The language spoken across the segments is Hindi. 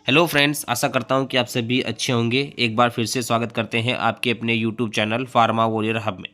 हेलो फ्रेंड्स, आशा करता हूँ कि आप सभी अच्छे होंगे। एक बार फिर से स्वागत करते हैं आपके अपने YouTube channel pharma warrior hub में।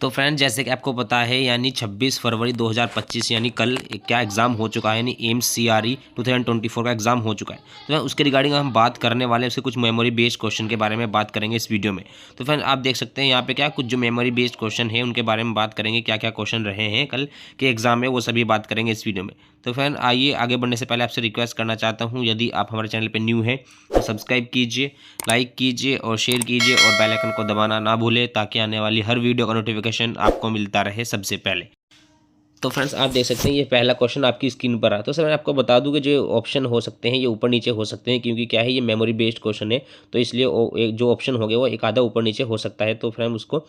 तो फ्रेंड्स, जैसे कि आपको पता है यानी 26 फरवरी 2025 यानी कल क्या एग्ज़ाम हो चुका है, यानी एम्स CRE 2024 का एग्ज़ाम हो चुका है। तो उसके रिगार्डिंग हम बात करने वाले हैं, उसके कुछ मेमोरी बेस्ड क्वेश्चन के बारे में बात करेंगे इस वीडियो में। तो फ्रेंड्स, आप देख सकते हैं यहाँ पे क्या कुछ जो मेमोरी बेस्ड क्वेश्चन है उनके बारे में बात करेंगे, क्या क्या क्वेश्चन रहे हैं कल के एग्ज़ाम में, वो सभी बात करेंगे इस वीडियो में। तो फ्रेंड आइए आगे बढ़ने से पहले आपसे रिक्वेस्ट करना चाहता हूँ, यदि आप हमारे चैनल पर न्यू हैं तो सब्सक्राइब कीजिए, लाइक कीजिए और शेयर कीजिए और बेल आइकन को दबाना ना भूलें ताकि आने वाली हर वीडियो का नोटिफिकेशन आपको मिलता रहे सबसे पहले। तो फ्रेंड्स, आप देख सकते हैं ये पहला क्वेश्चन आपकी स्क्रीन पर आ। तो सर मैं आपको बता दूं कि जो ऑप्शन हो सकते हैं ये ऊपर नीचे हो सकते हैं, क्योंकि क्या है ये मेमोरी बेस्ड क्वेश्चन है, तो इसलिए एक जो ऑप्शन हो गया वो एक आधा ऊपर नीचे हो सकता है, तो फ्रेंड उसको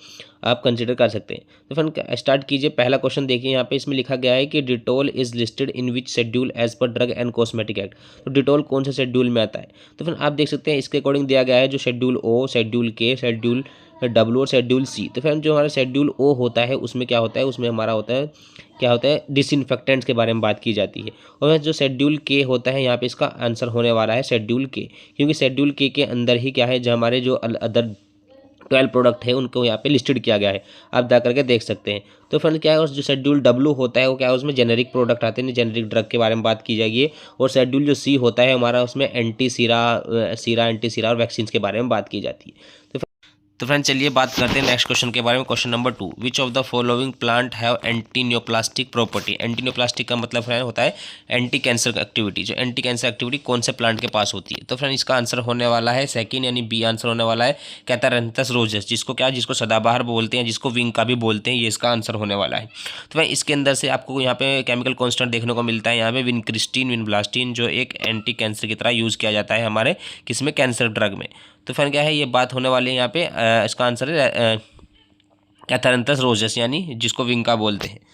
आप कंसिडर कर सकते हैं। तो फ्रेंड स्टार्ट कीजिए। पहला क्वेश्चन देखिए, यहाँ पे इसमें लिखा गया है कि Dettol is listed in which schedule as per drug and cosmetic act. तो डिटोल कौन से शेड्यूल में आता है? तो फ्रेंड आप देख सकते हैं इसके अकॉर्डिंग दिया गया है जो schedule O, schedule K, schedule W और शेड्यूल C। तो फ्रेंड जो हमारा शेड्यूल O होता है उसमें क्या होता है, उसमें हमारा होता है क्या होता है, डिसइंफेक्टेंट्स के बारे में बात की जाती है। और जो शेड्यूल के होता है यहाँ पे इसका आंसर होने वाला है शेड्यूल के, क्योंकि शेड्यूल के अंदर ही क्या है जो हमारे जो अदर 12 प्रोडक्ट है उनको यहाँ पे लिस्टेड किया गया है, आप जा करके देख सकते हैं। तो फ्रेंड क्या है, और जो शेड्यूल W होता है वो क्या है, उसमें जेनेरिक प्रोडक्ट आते हैं, जेनेरिक ड्रग के बारे में बात की जाएगी। और शेड्यूल जो C होता है हमारा, उसमें एंटी सीरा और वैक्सीन के बारे में बात की जाती है। तो फ्रेंड चलिए बात करते हैं नेक्स्ट क्वेश्चन के बारे में। Question number 2, which of the following plant have anti neoplastic property. Anti neoplastic का मतलब फ्रेंड होता है एंटी कैंसर एक्टिविटी। जो एंटी कैंसर एक्टिविटी कौन से प्लांट के पास होती है? तो फ्रेंड इसका आंसर होने वाला है सेकंड, यानी B आंसर होने वाला है कैथारंथस रोजेस, जिसको सदाबहार बोलते हैं, जिसको विंका भी बोलते हैं, ये इसका आंसर होने वाला है। तो फ्रेंड इसके अंदर से आपको यहाँ पे केमिकल कॉन्स्टेंट देखने को मिलता है, यहाँ पे विनक्रिस्टीन विनब्लास्टीन, जो एक एंटी कैंसर की तरह यूज़ किया जाता है हमारे किसमें, कैंसर ड्रग में। तो फिर क्या है ये बात होने वाली है यहाँ पे, इसका आंसर है कैथारंथस रोजेस, यानी जिसको विंका बोलते हैं।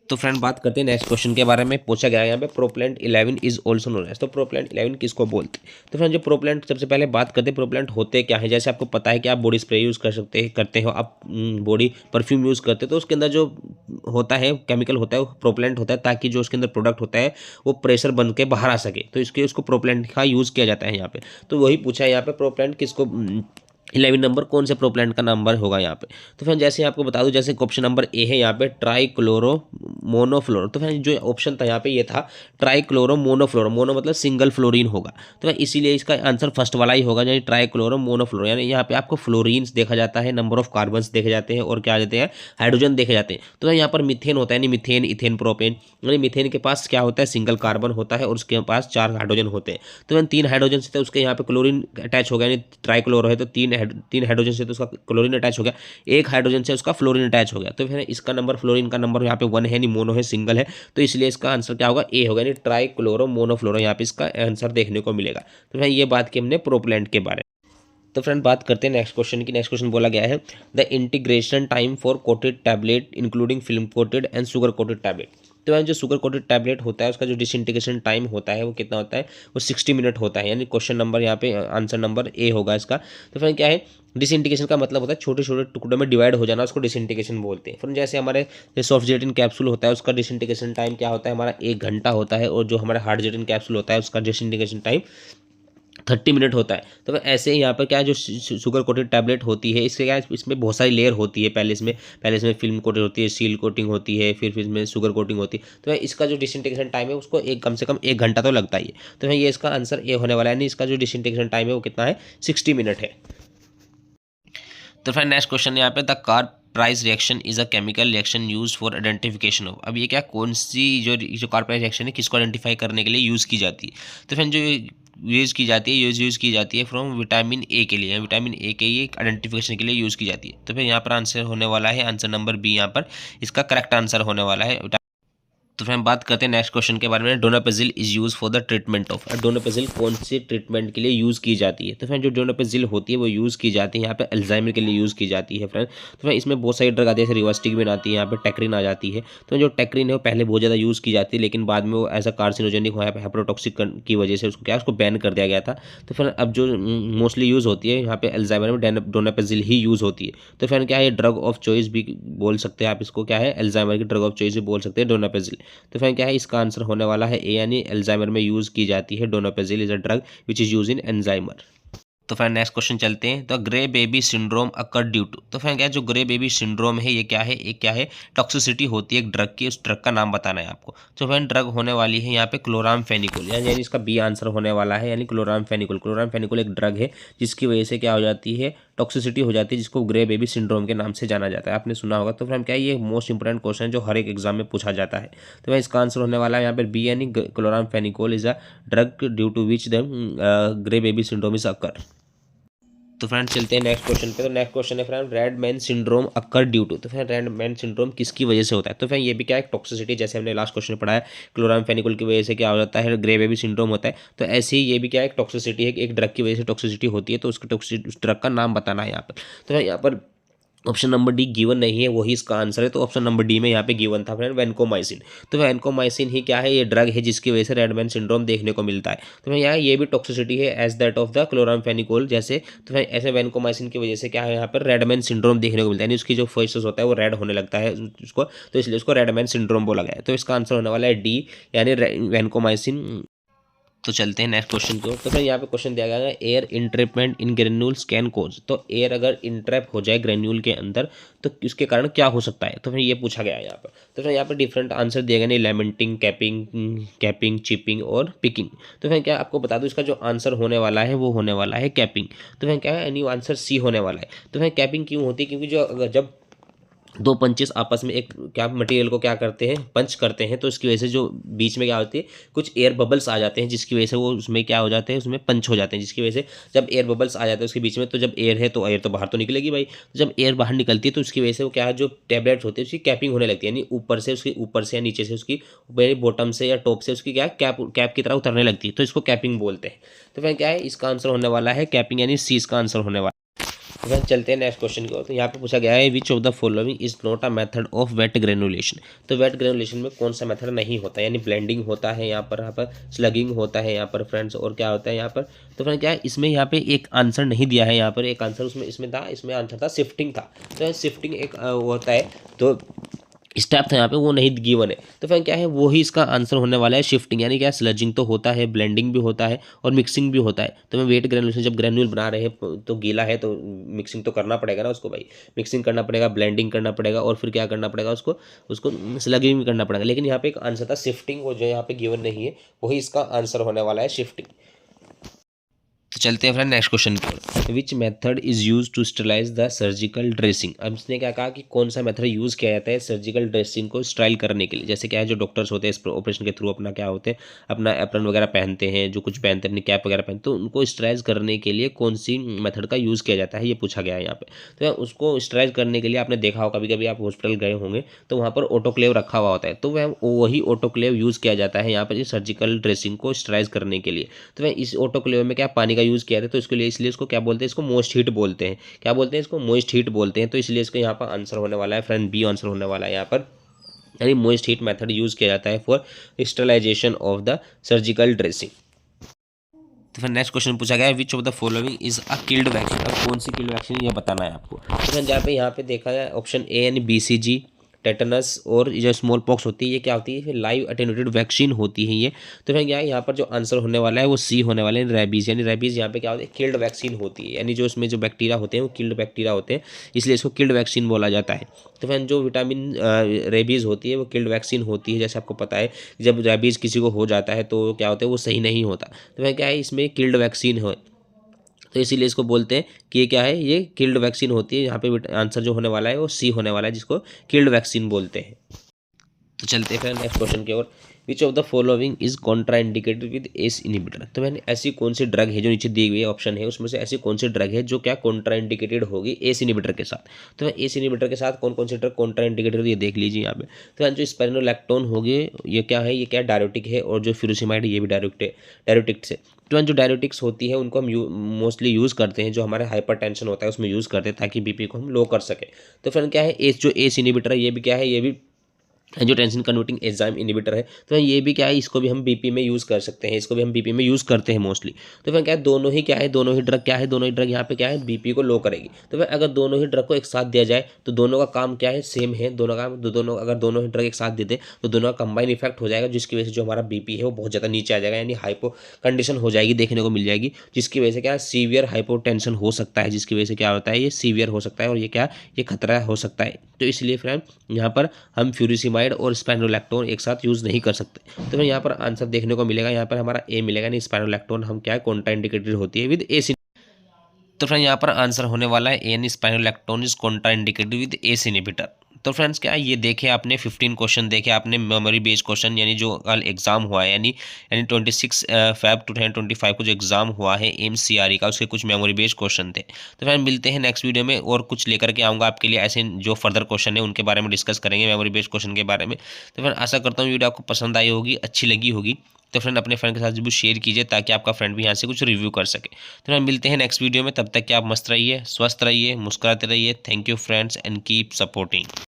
तो फ्रेंड बात करते हैं नेक्स्ट क्वेश्चन के बारे में। पूछा गया है यहाँ पे प्रोप्लेंट 11 इज ऑल्सो नोन एज। तो प्रोप्लेंट 11 किसको बोलते हैं? तो फ्रेंड जो प्रोप्लेंट, सबसे पहले बात करते हैं प्रोप्लेंट होते क्या है। जैसे आपको पता है कि आप बॉडी स्प्रे यूज़ कर सकते हैं, करते हो आप, बॉडी परफ्यूम यूज़ करते हो, तो उसके अंदर जो होता है केमिकल होता है वो प्रोप्लेंट होता है, ताकि जो उसके अंदर प्रोडक्ट होता है वो प्रेशर बन के बाहर आ सके, तो इसके उसको प्रोप्लेंट का यूज़ किया जाता है यहाँ पे। तो वही पूछा है यहाँ पे, प्रोप्लेंट किसको 11 नंबर कौन से प्रोप्लेंट का नंबर होगा यहाँ पे। तो फिर जैसे आपको बता दूं, जैसे ऑप्शन नंबर A है यहाँ पे ट्राइक्लोरो मोनोफ्लोरो। तो फिर जो ऑप्शन था यहाँ पे ये था ट्राइक्लोरो मोनोफ्लोरो, मोनो मतलब सिंगल फ्लोरीन होगा, तो फिर इसीलिए इसका आंसर फर्स्ट वाला ही होगा, यानी ट्राइक्लोरो मोनोफ्लोरो। यानी यहाँ पे आपको फ्लोरीन्स देखा जाता है, नंबर ऑफ कार्बन्स देखे जाते हैं और क्या देते हैं, हाइड्रोजन देखे जाते हैं। तो यहाँ पर मिथेन होता है, यानी मिथेन, इथेन, प्रोपेन। यानी मिथेन के पास क्या होता है, सिंगल कार्बन होता है और उसके पास 4 हाइड्रोजन होते हैं। तो फिर 3 हाइड्रोजन से उसके यहाँ पे क्लोरीन अटैच हो गया, यानी ट्राइक्लोरो है तो 3 हाइड्रोजन से तो उसका क्लोरीन अटैच हो गया, 1 हाइड्रोजन से उसका फ्लोरीन अटैच हो गया। तो फिर इसका नंबर, फ्लोरीन का नंबर यहाँ पे 1 है, नहीं मोनो है, सिंगल है, तो इसलिए इसका आंसर क्या होगा, A होगा, यानी ट्राइक्लोरो मोनोफ्लोरो यहाँ पे इसका आंसर देखने को मिलेगा। तो फिर ये बात की हमने प्रोप्लेंट के बारे में। तो फ्रेंड बात करते हैं नेक्स्ट क्वेश्चन की। नेक्स्ट क्वेश्चन बोला गया है the integration time for coated tablet including film coated and sugar coated tablet. तो जो शुगर कोटेड टैबलेट होता है उसका जो डिसइंटीग्रेशन टाइम होता है वो कितना होता है, वो 60 मिनट होता है, यानी क्वेश्चन नंबर यहाँ पे आंसर नंबर A होगा इसका। तो फ्रेंड क्या है, डिसइंटीग्रेशन का मतलब होता है छोटे छोटे टुकड़ों में डिवाइड हो जाना, उसको डिसइंटीग्रेशन बोलते हैं। फ्रेंड जैसे हमारे सॉफ्ट जेलिटिन कैप्सूल होता है उसका डिसइंटीग्रेशन टाइम क्या होता है, हमारा 1 घंटा होता है, और जो हमारा हार्ड जेलिटिन कैप्सूल होता है उसका डिसइंटीग्रेशन टाइम 30 मिनट होता है। तो ऐसे ही यहाँ पर क्या है, जो शुगर कोटेड टैबलेट होती है इससे क्या है, इसमें बहुत सारी लेयर होती है। पहले इसमें फिल्म कोटेड होती है, सील कोटिंग होती है, फिर इसमें शुगर कोटिंग होती है। तो इसका जो डिसइंटीग्रेशन टाइम है उसको कम से कम 1 घंटा तो लगता ही है। तो ये इसका आंसर A होने वाला है, यानी इसका जो डिसइंटीग्रेशन टाइम है वो कितना है, 60 मिनट है। तो फिर नेक्स्ट क्वेश्चन यहाँ पे, the car price reaction is a chemical reaction use for identification of. अब ये क्या, कौन सी जो कार प्राइस रिएक्शन है किसको आइडेंटिफाई करने के लिए यूज़ की जाती है? तो फिर जो यूज़ की जाती है, यूज़ की जाती है फ्रॉम विटामिन A के लिए, विटामिन A के ये आइडेंटिफिकेशन के लिए यूज़ की जाती है। तो फिर यहाँ पर आंसर होने वाला है आंसर नंबर B, यहाँ पर इसका करेक्ट आंसर होने वाला है। तो फिर हम बात करते हैं नेक्स्ट क्वेश्चन के बारे में। Donepezil is use for the treatment of. Donepezil कौन सी ट्रीटमेंट के लिए यूज़ की जाती है? तो फिर जो डोनापेजिल होती है वो यूज़ की जाती है यहाँ पे अल्जाइमर के लिए यूज़ की जाती है फ्रेंड। तो फिर इसमें बहुत सारी ड्रग आती है, जैसे रिवास्टिकबिन आती है, यहाँ पे टेक्रिन आ जाती है। तो जो टेक्रिन है वो पहले बहुत ज़्यादा यूज़ की जाती है, लेकिन बाद में वो एज अ कार्सिनोजेनिक हेप्रोटॉक्सिक की वजह से उसको क्या उसको बैन कर दिया गया था। तो फिर अब जो मोस्टली यूज़ होती है यहाँ पे अल्जाइमर में डोनापेजिल ही यूज़ होती है। तो फिर क्या है, ड्रग ऑफ चॉइस भी बोल सकते हैं आप इसको, क्या है अल्जाइमर की ड्रग ऑफ चॉइस भी बोल सकते हैं डोनापेजिल। तो फिर क्या है, इसका आंसर होने वाला है ए, यानी अल्जाइमर में यूज़ की जाती है। Donepezil is a drug which is use in Alzheimer's. तो फिर नेक्स्ट क्वेश्चन चलते हैं। तो grey baby syndrome occur due to. तो फिर क्या है, जो ग्रे बेबी सिंड्रोम है ये क्या है, एक क्या है टॉक्सिसिटी होती है एक ड्रग की, उस ड्रग का नाम बताना है आपको। तो फिर ड्रग होने वाली है यहाँ पे क्लोरामफेनिकोल, यानी इसका बी आंसर होने वाला है, यानी क्लोरामफेनिकोल। क्लोरामफेनिकोल एक ड्रग है जिसकी वजह से क्या हो जाती है, टॉक्सिसिटी हो जाती है, जिसको ग्रे बेबी सिंड्रोम के नाम से जाना जाता है, आपने सुना होगा। तो फिर हम क्या है, ये मोस्ट इंपोर्टेंट क्वेश्चन जो हर एक एग्जाम में पूछा जाता है। तो इसका आंसर होने वाला है यहाँ पर बी, यानी chloramphenicol is a drug due to which the grey baby syndrome is occur. तो फ्रेंड चलते हैं नेक्स्ट क्वेश्चन पे। तो नेक्स्ट क्वेश्चन है friend, red man syndrome occur due to. तो फिर रेड मैन सिंड्रोम किसकी वजह से होता है? तो फिर ये भी क्या है, टॉक्सिसिटी, जैसे हमने लास्ट क्वेश्चन में पढ़ा है क्लोरामफेनिकोल की वजह से क्या हो जाता है, ग्रे बेबी सिंड्रोम होता है। तो ऐसे ही ये भी क्या है, टॉक्सिसिटी है, एक ड्रग की वजह से टॉक्सिसिटी होती है। तो उसकी उस ड्रग का नाम बताना है यहाँ पर। तो यहाँ पर ऑप्शन नंबर डी गिवन नहीं है, वही इसका आंसर है। तो ऑप्शन नंबर डी में यहाँ पे गिवन था फ्रेंड वैनकोमाइसिन। तो वैनकोमाइसिन ही क्या है, ये ड्रग है जिसकी वजह से रेडमैन सिंड्रोम देखने को मिलता है। तो यहाँ ये भी टॉक्सिसिटी है as that of the chloramphenicol जैसे। तो ऐसे वैनकोमाइसिन की वजह से क्या है, यहाँ पर रेडमैन सिंड्रोम देखने को मिलता है, यानी उसकी जो फेसेस होता है वो रेड होने लगता है उसको, तो इसलिए उसको रेडमैन सिंड्रोम बोला गया है। तो इसका आंसर होने वाला है डी, यानी वैनकोमाइसिन। तो चलते हैं नेक्स्ट क्वेश्चन की ओर। तो फिर यहाँ पे क्वेश्चन दिया गया है, air entrapment in granules can cause. तो एयर अगर इंट्रैप हो जाए ग्रेन्यूल के अंदर तो उसके कारण क्या हो सकता है? तो फिर ये पूछा गया है यहाँ पर। तो फिर यहाँ पर डिफरेंट आंसर दिए गए हैं, लेमेंटिंग, कैपिंग, चिपिंग और पिकिंग। तो फिर क्या आपको बता दूँ, इसका जो आंसर होने वाला है वो होने वाला है कैपिंग। तो फिर क्या है, यानी आंसर सी होने वाला है। तो फिर कैपिंग क्यों होती है, क्योंकि जो जब दो पंचेस आपस में एक क्या मटेरियल को क्या करते हैं, पंच करते हैं, तो इसकी वजह से जो बीच में क्या होती है, कुछ एयर बबल्स आ जाते हैं, जिसकी वजह से वो उसमें क्या हो जाते हैं, उसमें पंच हो जाते हैं, जिसकी वजह से जब एयर बबल्स आ जाते हैं उसके बीच में, तो जब एयर है तो एयर तो बाहर तो निकलेगी भाई। तो जब एयर बाहर निकलती है तो उसकी वजह से वो क्या है, जो टैबलेट्स होती है उसकी कैपिंग होने लगती है, यानी ऊपर से उसकी ऊपर से या नीचे से उसकी बॉटम से या टॉप से उसकी क्या कैप की तरह उतरने लगती है, तो इसको कैपिंग बोलते हैं। तो फिर क्या है, इसका आंसर होने वाला है कैपिंग, यानी सी इसका आंसर होने वाला है। तो चलते हैं नेक्स्ट क्वेश्चन की ओर। तो यहाँ पे पूछा गया है, which of the following is not a method of wet granulation. तो वेट ग्रेनुलेशन में कौन सा मेथड नहीं होता, यानी ब्लेंडिंग होता है यहाँ पर स्लगिंग होता है यहाँ पर फ्रेंड्स, और क्या होता है यहाँ पर। तो फ्रेंड क्या है, इसमें यहाँ पे एक आंसर नहीं दिया है, यहाँ पर एक आंसर इसमें था, इसमें आंसर था शिफ्टिंग था। तो शिफ्टिंग एक होता है, तो स्टेप था यहाँ पे वो नहीं गिवन है। तो फिर क्या है, वो ही इसका आंसर होने वाला है शिफ्टिंग, यानी क्या स्लजिंग तो होता है, ब्लेंडिंग भी होता है और मिक्सिंग भी होता है। तो मैं वेट ग्रेनुलेशन जब ग्रेन्यूल बना रहे हैं तो गीला है तो मिक्सिंग तो करना पड़ेगा ना उसको भाई, मिक्सिंग करना पड़ेगा, ब्लेंडिंग करना पड़ेगा और फिर क्या करना पड़ेगा, उसको स्लगिंग भी करना पड़ेगा। लेकिन यहाँ पे एक आंसर था शिफ्टिंग, वो जो यहाँ पे गिवन नहीं है, वही इसका आंसर होने वाला है शिफ्टिंग। तो चलते हैं फ्रेंड नेक्स्ट क्वेश्चन की। Which method is use to sterilise the surgical dressing. अब इसने क्या कहा कि कौन सा मेथड यूज़ किया जाता है सर्जिकल ड्रेसिंग को स्टाइल करने के लिए। जैसे क्या है, जो डॉक्टर्स होते हैं इस ऑपरेशन के थ्रू अपना क्या होते हैं, अपना एप्रन वगैरह पहनते हैं, जो कुछ पहनते हैं, अपनी कैप वगैरह पहनते, तो उनको स्टराइज करने के लिए कौन सी मेथड का यूज़ किया जाता है, ये पूछा गया है यहाँ पे। तो उसको स्टराइज करने के लिए आपने देखा हो, कभी कभी आप हॉस्पिटल गए होंगे तो वहाँ पर ऑटोक्लेव रखा हुआ होता है, तो वह वही ऑटोक्लेव यूज़ किया जाता है यहाँ पर सर्जिकल ड्रेसिंग को स्टराइज करने के लिए। तो वह इस ऑटोक्लेव में क्या पानी का यूज़ किया जाता है, तो इसके लिए इसलिए इसको क्या बोलते हैं, इसको मॉइस्ट हीट बोलते हैं। क्या बोलते हैं, इसको मॉइस्ट हीट बोलते हैं। तो इसलिए इसको यहाँ पर आंसर होने वाला है फ्रेंड बी आंसर होने वाला है यहाँ पर, यानी मॉइस्ट हीट मेथड यूज किया जाता है for sterilisation of the surgical dressing. तो फिर नेक्स्ट क्वेश्चन पूछा गया है, which of the following is a killed vaccine. अब कौन सी किल्ड वैक्सीन ये बताना है आपको। तो जहाँ पे यहाँ पे देखा है ऑप्शन ए यानी BCG, टेटनस और जो स्मॉल पॉक्स होती है, ये क्या होती है, फिर लाइव अटेन्यूएटेड वैक्सीन होती है ये। तो फिर क्या है, यहाँ पर जो आंसर होने वाला है वो सी होने वाला है, रेबीज, यानी रेबीज यहाँ पे क्या होता है, किल्ड वैक्सीन होती है, यानी जो इसमें जो बैक्टीरिया होते हैं वो किल्ड बैक्टीरिया होते हैं, इसलिए इसको किल्ड वैक्सीन बोला जाता है। तो फिर जो विटामिन रेबीज होती है वो किल्ड वैक्सीन होती है। जैसे आपको पता है जब रेबीज किसी को हो जाता है तो क्या होता है, वो सही नहीं होता। तो फिर क्या है, इसमें किल्ड वैक्सीन हो, तो इसीलिए इसको बोलते हैं कि ये क्या है, ये किल्ड वैक्सीन होती है। यहाँ पे आंसर जो होने वाला है वो सी होने वाला है, जिसको किल्ड वैक्सीन बोलते हैं। तो चलते हैं फिर नेक्स्ट क्वेश्चन की ओर। Which of the following is contraindicated with ACE inhibitor. तो मैंने ऐसी कौन सी ड्रग है जो नीचे दी हुई ऑप्शन है उसमें से ऐसी कौन सी ड्रग है जो क्या कॉन्ट्राइंडिकेटेड होगी एस इनहिबिटर के साथ। तो एस इनहिबिटर के साथ कौन कौन सी ड्रग कॉन्ट्राइंडिकेटेड ये देख लीजिए यहाँ पे। तो जो स्पाइरोलैक्टोन होगी ये क्या है, ये क्या डायरेटिक है, और जो फ्यूरोसिमाइड ये भी डायरेटिक्स है। तो जो डायरेटिक्स होती है उनको हम मोस्टली यूज़ करते हैं, जो हमारे हाइपरटेंशन होता है उसमें यूज़ करते हैं ताकि बीपी को हम लो कर सकें। तो फ्रेंड क्या है, एस जो एस इनहिबिटर है ये भी क्या है, ये भी एंजियोटेंसिन कन्वर्टिंग एंजाइम इनहिबिटर है। तो ये भी क्या है, इसको भी हम बीपी में यूज़ कर सकते हैं, इसको भी हम बीपी में यूज़ करते हैं मोस्टली। तो फिर क्या है, दोनों ही क्या है, दोनों ही ड्रग क्या है, दोनों ही ड्रग यहाँ पे क्या है बीपी को लो करेगी। तो फिर अगर दोनों ही ड्रग को एक साथ दिया जाए तो दोनों का काम क्या है, सेम है। दोनों का दोनों अगर दोनों ही ड्रग एक साथ दे दे तो दोनों का कंबाइन इफेक्ट हो जाएगा, जिसकी वजह से जो हमारा बीपी है वो बहुत ज़्यादा नीचे आ जाएगा, यानी हाइपो कंडीशन हो जाएगी, देखने को मिल जाएगी, जिसकी वजह से क्या है सीवियर हाइपोटेंशन हो सकता है, जिसकी वजह से क्या होता है ये सीवियर हो सकता है और ये क्या ये खतरा हो सकता है। तो इसलिए फ्रेंड यहाँ पर हम फ्यूरिसिमाइड और स्पाइरोलैक्टोन एक साथ यूज़ नहीं कर सकते। तो फिर यहाँ पर आंसर देखने को मिलेगा, यहाँ पर हमारा ए मिलेगा, नहीं स्पाइरोलैक्टोन हम क्या है कॉन्ट्राइंडिकेटेड होती है विद ए। तो फ्रेंड यहाँ पर आंसर होने वाला है an spironolactone is contraindicated with ACE inhibitor. तो फ्रेंड्स क्या है, ये देखे आपने 15 क्वेश्चन देखे आपने मेमोरी बेस्ड क्वेश्चन, यानी जो कल एग्जाम हुआ है, यानी 26 Feb 2025 को जो एग्जाम हुआ है एमसीआरई का, उसके कुछ मेमोरी बेस्ड क्वेश्चन थे। तो फ्रेंड मिलते हैं नेक्स्ट वीडियो में और कुछ लेकर के आऊँगा आपके लिए, ऐसे जो फर्दर क्वेश्चन है उनके बारे में डिस्कस करेंगे, मेमोरी बेस्ड क्वेश्चन के बारे में। तो फ्रेंड आशा करता हूँ वीडियो आपको पसंद आई होगी, अच्छी लगी होगी। तो फ्रेंड अपने फ्रेंड के साथ जरूर शेयर कीजिए ताकि आपका फ्रेंड भी यहाँ से कुछ रिव्यू कर सके। तो फ्रेंड मिलते हैं नेक्स्ट वीडियो में, तब तक कि आप मस्त रहिए, स्वस्थ रहिए, मुस्कुराते रहिए। Thank you friends and keep supporting.